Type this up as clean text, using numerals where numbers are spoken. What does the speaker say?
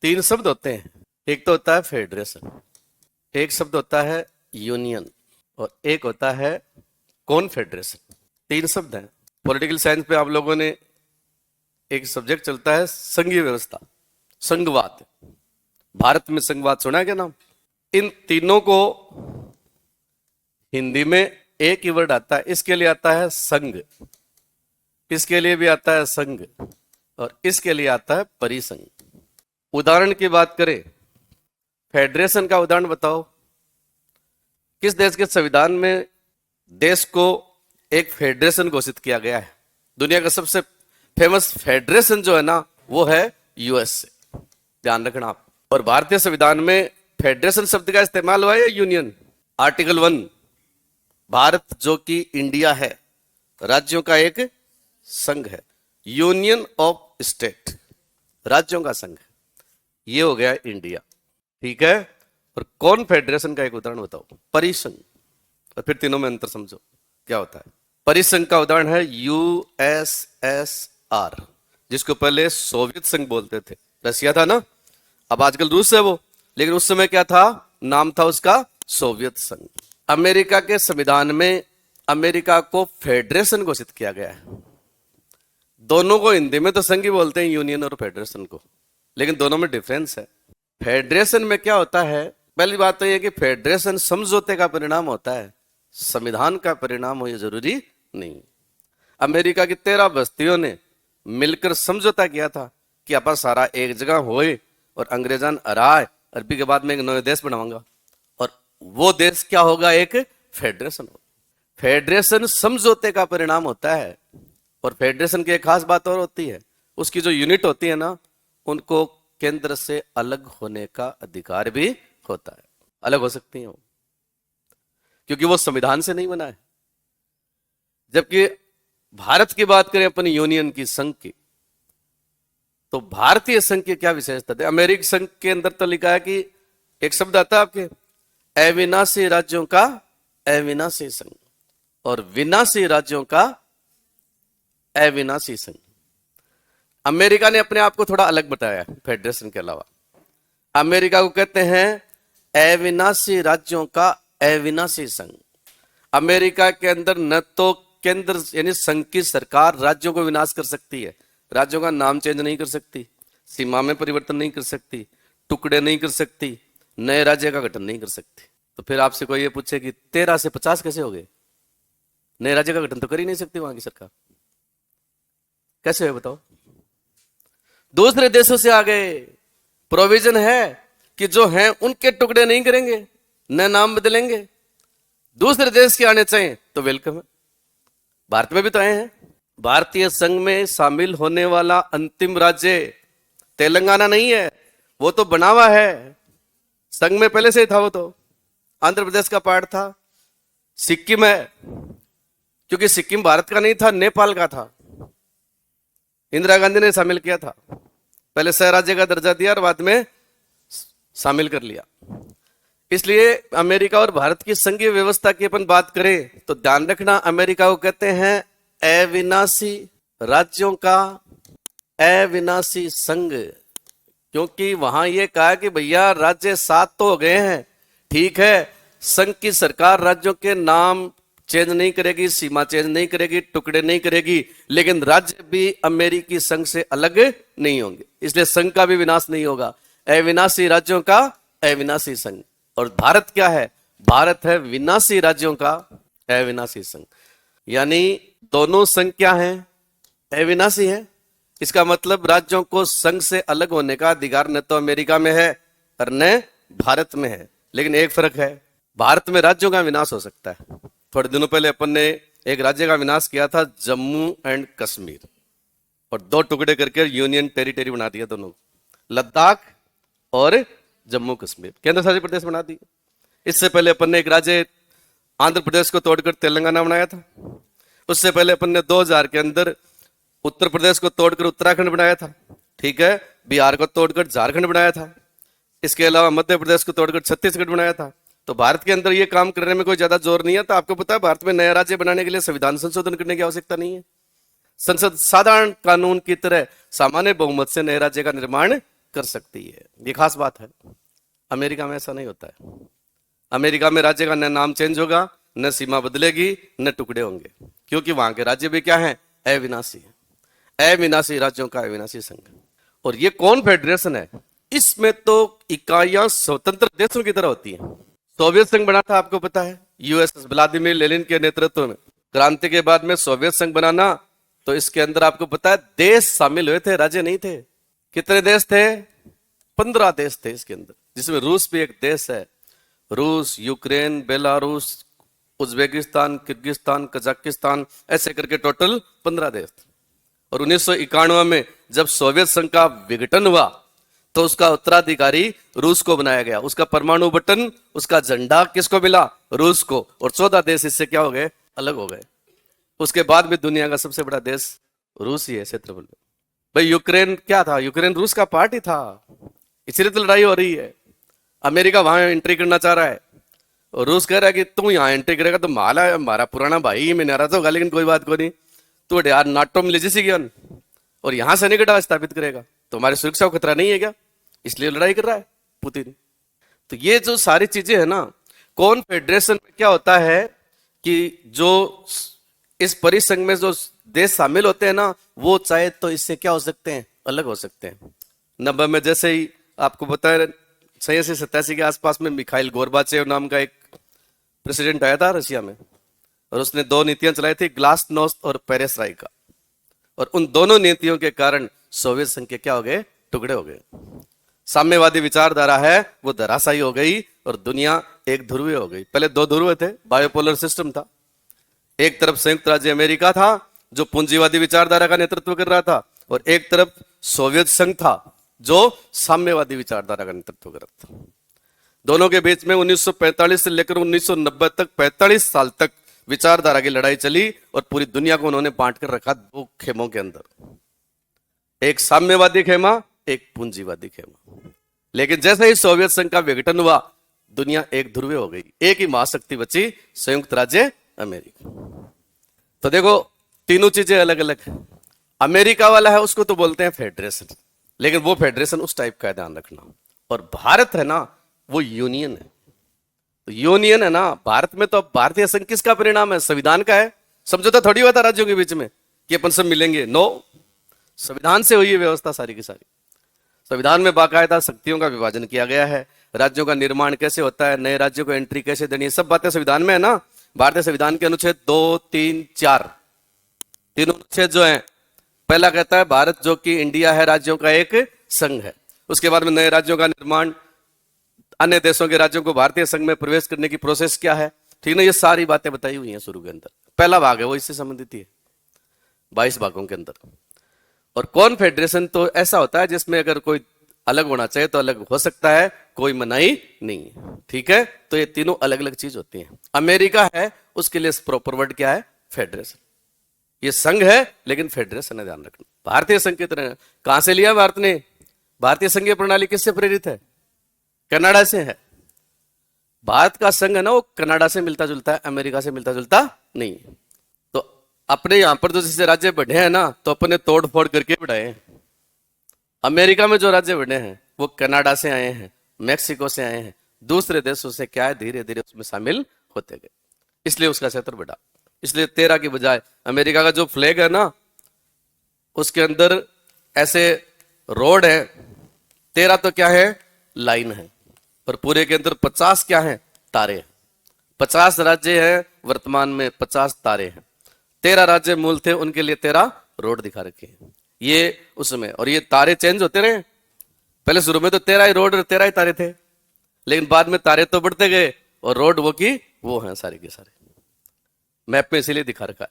तीन शब्द होते हैं। एक तो होता है फेडरेशन, एक शब्द होता है यूनियन और एक होता है कॉन्फेडरेशन। तीन शब्द हैं। पॉलिटिकल साइंस पे आप लोगों ने एक सब्जेक्ट चलता है संघीय व्यवस्था, संघवाद। भारत में संघवाद सुना है क्या नाम? इन तीनों को हिंदी में एक ही वर्ड आता है, इसके लिए आता है संघ, इसके लिए भी आता है संघ और इसके लिए आता है परिसंघ। उदाहरण की बात करें, फेडरेशन का उदाहरण बताओ। किस देश के संविधान में देश को एक फेडरेशन घोषित किया गया है? दुनिया का सबसे फेमस फेडरेशन जो है ना, वो है यूएसए। ध्यान रखना आप। और भारतीय संविधान में फेडरेशन शब्द का इस्तेमाल हुआ है या यूनियन? आर्टिकल 1, भारत जो कि इंडिया है, राज्यों का एक संघ है। यूनियन ऑफ स्टेट, राज्यों का संघ है। ये हो गया इंडिया, ठीक है। और कॉन्फेडरेशन का एक उदाहरण बताओ, परिसंघ। और फिर तीनों में अंतर समझो क्या होता है। परिसंघ का उदाहरण है यूएसएसआर, जिसको पहले सोवियत संघ बोलते थे। रशिया था ना, अब आजकल रूस है वो, लेकिन उस समय क्या था? नाम था उसका सोवियत संघ। अमेरिका के संविधान में अमेरिका को फेडरेशन घोषित किया गया है। दोनों को हिंदी में तो संघ ही बोलते हैं, यूनियन और फेडरेशन को, लेकिन दोनों में डिफरेंस है। फेडरेशन में क्या होता है? पहली बात तो यह कि फेडरेशन समझौते का परिणाम होता है, संविधान का परिणाम हो ये जरूरी नहीं। अमेरिका की 13 बस्तियों ने मिलकर समझौता किया था कि अपन सारा एक जगह होए और अंग्रेजान हराए, अरबी के बाद में एक नया देश बनाऊंगा और वो देश क्या होगा? एक फेडरेशन होगा। फेडरेशन समझौते का परिणाम होता है। और फेडरेशन की एक खास बात और होती है, उसकी जो यूनिट होती है ना, उनको केंद्र से अलग होने का अधिकार भी होता है। अलग हो सकती है वो, क्योंकि वो संविधान से नहीं बना है। जबकि भारत की बात करें अपनी यूनियन की, संघ की, तो भारतीय संघ की क्या विशेषता है? अमेरिकी संघ के अंदर तो लिखा है कि एक शब्द आता है आपके, अविनाशी राज्यों का अविनाशी संघ और विनाशी राज्यों का अविनाशी संघ। अमेरिका ने अपने आप को थोड़ा अलग बताया फेडरेशन के अलावा। अमेरिका को कहते हैं अविनाशी राज्यों का अविनाशी संघ। अमेरिका के अंदर न तो केंद्र यानी संघ की सरकार राज्यों को विनाश कर सकती है, राज्यों का नाम चेंज नहीं कर सकती, सीमा में परिवर्तन नहीं कर सकती, टुकड़े नहीं कर सकती, नए राज्य का गठन नहीं कर सकती। तो फिर आपसे कोई ये पूछे कि 13 से 50 कैसे हो गए? नए राज्य का गठन तो कर ही नहीं सकती वहां की सरकार, कैसे है बताओ? दूसरे देशों से आ गए। प्रोविजन है कि जो हैं उनके टुकड़े नहीं करेंगे, न नाम बदलेंगे। दूसरे देश के आने चाहिए तो वेलकम है। भारत में भी तो आए हैं। भारतीय संघ में शामिल होने वाला अंतिम राज्य तेलंगाना नहीं है, वो तो बना हुआ है। संघ में पहले से ही था वो तो। आंध्र प्रदेश का पार्ट था। सिक्किम है, क्योंकि सिक्किम भारत का नहीं था, नेपाल का था। इंदिरा गांधी ने शामिल किया था, पहले सह राज्य का दर्जा दिया और बाद में शामिल कर लिया। इसलिए अमेरिका और भारत की संघीय व्यवस्था की अपन बात करें तो ध्यान रखना, अमेरिका को कहते हैं अविनाशी राज्यों का अविनाशी संघ, क्योंकि वहां यह कहा कि भैया राज्य 7 तो हो गए हैं, ठीक है, संघ की सरकार राज्यों के नाम चेंज नहीं करेगी, सीमा चेंज नहीं करेगी, टुकड़े नहीं करेगी, लेकिन राज्य भी अमेरिकी संघ से अलग नहीं होंगे, इसलिए संघ का भी विनाश नहीं होगा। अविनाशी राज्यों का अविनाशी संघ। और भारत क्या है? भारत है विनाशी राज्यों का अविनाशी संघ। यानी दोनों संघ क्या है? अविनाशी है। इसका मतलब राज्यों को संघ से अलग होने का अधिकार न तो अमेरिका में है और न भारत में है। लेकिन एक फर्क है, भारत में राज्यों का विनाश हो सकता है। थोड़े दिनों पहले अपन ने एक राज्य का विनाश किया था, जम्मू एंड कश्मीर, और 2 टुकड़े करके यूनियन टेरिटरी बना दिया दोनों, लद्दाख और जम्मू कश्मीर केंद्र शासित प्रदेश बना दिए। इससे पहले अपन ने एक राज्य आंध्र प्रदेश को तोड़कर तेलंगाना बनाया था। उससे पहले अपन ने 2000 के अंदर उत्तर प्रदेश को तोड़कर उत्तराखंड बनाया था, ठीक है, बिहार को तोड़कर झारखंड बनाया था, इसके अलावा मध्य प्रदेश को तोड़कर छत्तीसगढ़ बनाया था। तो भारत के अंदर ये काम करने में कोई ज्यादा जोर नहीं है। तो आपको पता है भारत में नया राज्य बनाने के लिए संविधान संशोधन करने की आवश्यकता नहीं है। संसद साधारण कानून की तरह सामान्य बहुमत से नए राज्य का निर्माण कर सकती है। ये खास बात है। अमेरिका में ऐसा नहीं होता है। अमेरिका में राज्य का न नाम चेंज होगा, न सीमा बदलेगी, न टुकड़े होंगे, क्योंकि वहां के राज्य भी क्या है? अविनाशी है। अविनाशी राज्यों का अविनाशी संघ। और ये कौन फेडरेशन है? इसमें तो इकाइयां स्वतंत्र देशों की तरह होती हैं। सोवियत संघ बना था, आपको पता है, यूएसएस व्लादिमीर लेनिन के नेतृत्व में। क्रांति के बाद में सोवियत संघ बनाना, तो इसके अंदर आपको पता है देश शामिल हुए थे, राज्य नहीं थे। कितने देश थे? 15 देश थे इसके अंदर, जिसमें रूस भी एक देश है। रूस, Ukraine, Belarus, Uzbekistan, Kyrgyzstan, Kazakhstan, ऐसे करके टोटल 15 देश थे। और 1991 में जब सोवियत संघ का विघटन हुआ, तो उसका उत्तराधिकारी रूस को बनाया गया। उसका परमाणु बटन, उसका झंडा किसको मिला? रूस को। और 14 देश इससे क्या हो गए? अलग हो गए। उसके बाद भी दुनिया का सबसे बड़ा देश रूस ही है क्षेत्रफल में। भाई यूक्रेन क्या था? यूक्रेन रूस का पार्ट ही था, इसलिए तो लड़ाई हो रही है। अमेरिका वहां एंट्री करना चाह रहा है, और रूस कह रहा है कि तू यहाँ एंट्री करेगा तो माला हमारा पुराना भाई में नाराज होगा, लेकिन कोई बात को नहीं, तू यार नाटो में ले जैसी और यहां से निकट स्थापित करेगा तो हमारी सुरक्षा को खतरा नहीं है क्या? इसलिए लड़ाई कर रहा है पुतिन। तो ये जो सारी चीजें है ना, कौन फेडरेशन में क्या होता है कि जो इस परिसंघ में जो देश शामिल होते हैं ना, वो चाहे तो इससे क्या हो सकते हैं? अलग हो सकते हैं। 90 में जैसे ही आपको बताया 86-87 के आसपास में मिखाइल गोर्बाचेव नाम का एक प्रेसिडेंट आया था रशिया में, और उसने 2 नीतियां चलाई थी, ग्लासनोस्ट और पेरेस्ट्राइका। और उन दोनों नीतियों के कारण सोवियत संघ के क्या हो गए? टुकड़े हो गए। साम्यवादी विचारधारा है वो धराशायी हो गई और दुनिया एक ध्रुवीय हो गई। पहले 2 ध्रुव थे, बायोपोलर सिस्टम था। एक तरफ संयुक्त राज्य अमेरिका था जो पूंजीवादी विचारधारा का नेतृत्व कर रहा था, और एक तरफ सोवियत संघ था जो साम्यवादी विचारधारा का नेतृत्व कर रहा था। दोनों के बीच में 1945 से लेकर 1990 तक 45 साल तक विचारधारा की लड़ाई चली, और पूरी दुनिया को उन्होंने बांट कर रखा 2 खेमों के अंदर, एक साम्यवादी खेमा, एक पूंजीवादी खेमा। लेकिन जैसे ही सोवियत संघ का विघटन हुआ, दुनिया एक ध्रुवीय हो गई, एक ही महाशक्ति बची, संयुक्त राज्य अमेरिका। तो देखो तीनों चीजें अलग अलग है। अमेरिका वाला है उसको तो बोलते हैं फेडरेशन, लेकिन वो फेडरेशन उस टाइप का है, ध्यान रखना। और भारत है ना, वो यूनियन है। तो यूनियन है ना, भारत में तो भारतीय संघ किसका परिणाम है? संविधान का है। समझौता थोड़ी हुआ था राज्यों के बीच में कि अपन सब मिलेंगे, नो, संविधान से हुई है व्यवस्था सारी की सारी। संविधान में बाकायदा शक्तियों का विभाजन किया गया है, राज्यों का निर्माण कैसे होता है, नए राज्यों को एंट्री कैसे देनी है, सब बातें संविधान में है ना। भारतीय संविधान के अनुच्छेद 2, 3, 4 तीनों अनुच्छेद जो है, पहला कहता है भारत जो कि इंडिया है राज्यों का एक संघ है। उसके बाद में नए राज्यों का निर्माण, अन्य देशों के राज्यों को भारतीय संघ में प्रवेश करने की प्रोसेस क्या है, ठीक ना, ये सारी बातें बताई हुई हैं शुरू के अंदर। पहला भाग है वो इससे संबंधित ही है, 22 भागों के अंदर। और कौन फेडरेशन तो ऐसा होता है जिसमें अगर कोई अलग होना चाहे तो अलग हो सकता है, कोई मनाही नहीं है, ठीक है। तो ये तीनों अलग अलग चीज होती हैं। अमेरिका है, उसके लिए प्रॉपर वर्ड क्या है? फेडरेशन। ये संघ है लेकिन फेडरेशन है, ध्यान रखना। भारतीय संघ की तरह कहां से लिया भारत ने? भारतीय संघीय प्रणाली किससे प्रेरित है? कनाडा से है। भारत का संघ है ना, वो कनाडा से मिलता जुलता है, अमेरिका से मिलता जुलता नहीं है। तो अपने यहां पर जो जैसे राज्य बढ़े हैं ना, तो अपने तोड़ फोड़ करके बढ़ाए। अमेरिका में जो राज्य बने हैं वो कनाडा से आए हैं, मैक्सिको से आए हैं, दूसरे देशों से क्या है, धीरे धीरे उसमें शामिल होते गए, इसलिए उसका क्षेत्र बढ़ा। इसलिए 13 की बजाय अमेरिका का जो फ्लैग है ना, उसके अंदर ऐसे रोड है, 13 तो क्या है? लाइन है, और पूरे के अंदर 50 क्या है? तारे हैं। 50 राज्य हैं वर्तमान में, 50 तारे हैं। 13 राज्य मूल थे, उनके लिए 13 रोड दिखा रखे हैं। ये उसमें, और ये तारे चेंज होते रहे। पहले शुरू में तो 13 ही रोड और 13 ही तारे थे, लेकिन बाद में तारे तो बढ़ते गए और रोड वो की वो हैं सारे के सारे। मैप में इसीलिए दिखा रखा है।